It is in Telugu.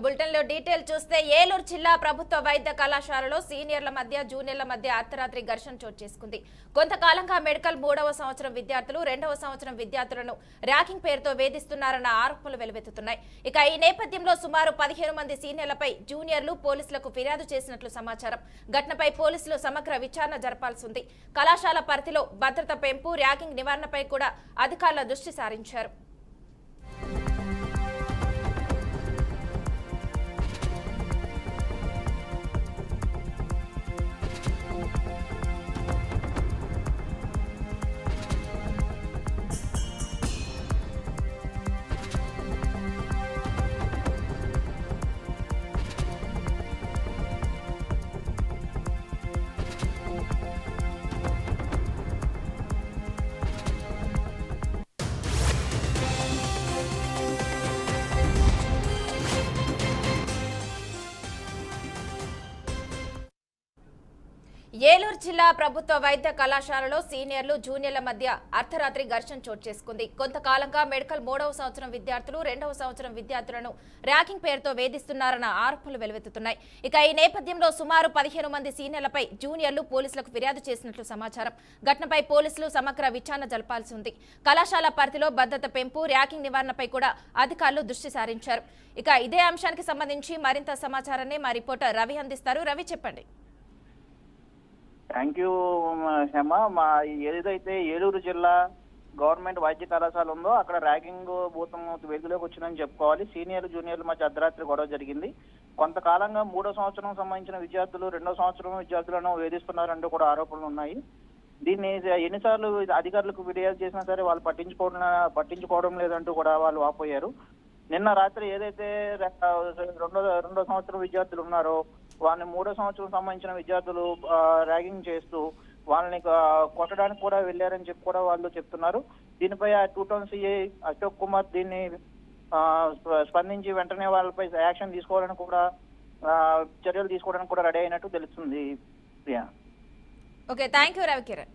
బులెటిన్ లో డీటెయిల్ చూస్తే ఏలూరు జిల్లా ప్రభుత్వ వైద్య కళాశాలలో సీనియర్ల మధ్య జూనియర్ల మధ్య అర్ధరాత్రి ఘర్షణ చోటు చేసుకుంది. కొంతకాలంగా మెడికల్ 3వ సంవత్సరం విద్యార్థులు 2వ సంవత్సరం విద్యార్థులను ర్యాగింగ్ పేరుతో వేధిస్తున్నారన్న ఆరోపణలు వెలువెత్తుతున్నాయి. ఇక ఈ నేపథ్యంలో సుమారు 15 మంది సీనియర్లపై జూనియర్లు పోలీసులకు ఫిర్యాదు చేసినట్లు సమాచారం. ఘటనపై పోలీసులు సమగ్ర విచారణ జరపాల్సి ఉంది. కళాశాల పరిధిలో భద్రత పెంపు, ర్యాగింగ్ నివారణపై కూడా అధికారుల దృష్టి సారించారు. ఏలూరు జిల్లా ప్రభుత్వ వైద్య కళాశాలలో సీనియర్లు జూనియర్ల మధ్య అర్ధరాత్రి ఘర్షణ చోటు చేసుకుంది. కొంతకాలంగా మెడికల్ 3వ సంవత్సరం విద్యార్థులు 2వ సంవత్సరం విద్యార్థులను ర్యాగింగ్ పేరుతో వేధిస్తున్నారన్న ఆరోపణలు వెలువెత్తుతున్నాయి. ఇక ఈ నేపథ్యంలో సుమారు 15 మంది సీనియర్లపై జూనియర్లు పోలీసులకు ఫిర్యాదు చేసినట్లు సమాచారం. ఘటనపై పోలీసులు సమగ్ర విచారణ జరపాల్సి ఉంది. కళాశాల పరిధిలో భద్రత పెంపు, ర్యాగింగ్ నివారణపై కూడా అధికారులు దృష్టి సారించారు. ఇక ఇదే అంశానికి సంబంధించి మరింత సమాచారాన్ని మా రిపోర్టర్ రవి అందిస్తారు. రవి, చెప్పండి. Thank you Hema. మా ఏదైతే ఏలూరు జిల్లా గవర్నమెంట్ వైద్య కళాశాల ఉందో అక్కడ ర్యాగింగ్ భూతం వెలుగులోకి వచ్చిందని చెప్పుకోవాలి. సీనియర్లు జూనియర్ల మధ్య అర్ధరాత్రి గొడవ జరిగింది. కొంతకాలంగా 3వ సంవత్సరం సంబంధించిన విద్యార్థులు 2వ సంవత్సరం విద్యార్థులను వేధిస్తున్నారంటూ కూడా ఆరోపణలు ఉన్నాయి. దీన్ని ఎన్నిసార్లు అధికారులకు ఫిర్యాదు చేసినా సరే వాళ్ళు పట్టించుకోవడం లేదంటూ కూడా వాళ్ళు వాపోయారు. నిన్న రాత్రి ఏదైతే 2వ సంవత్సరం విద్యార్థులు ఉన్నారో వాళ్ళని 3వ సంవత్సరం సంబంధించిన విద్యార్థులు ర్యాగింగ్ చేస్తూ వాళ్ళని కొట్టడానికి కూడా వెళ్ళారని చెప్పి కూడా వాళ్ళు చెప్తున్నారు. దీనిపై 2 టౌన్ సిఐ అశోక్ కుమార్ దీన్ని స్పందించి వెంటనే వాళ్ళపై యాక్షన్ తీసుకోవాలని కూడా చర్యలు తీసుకోవడానికి కూడా రెడీ అయినట్టు తెలుస్తుంది. Okay, thank you Ravikiran.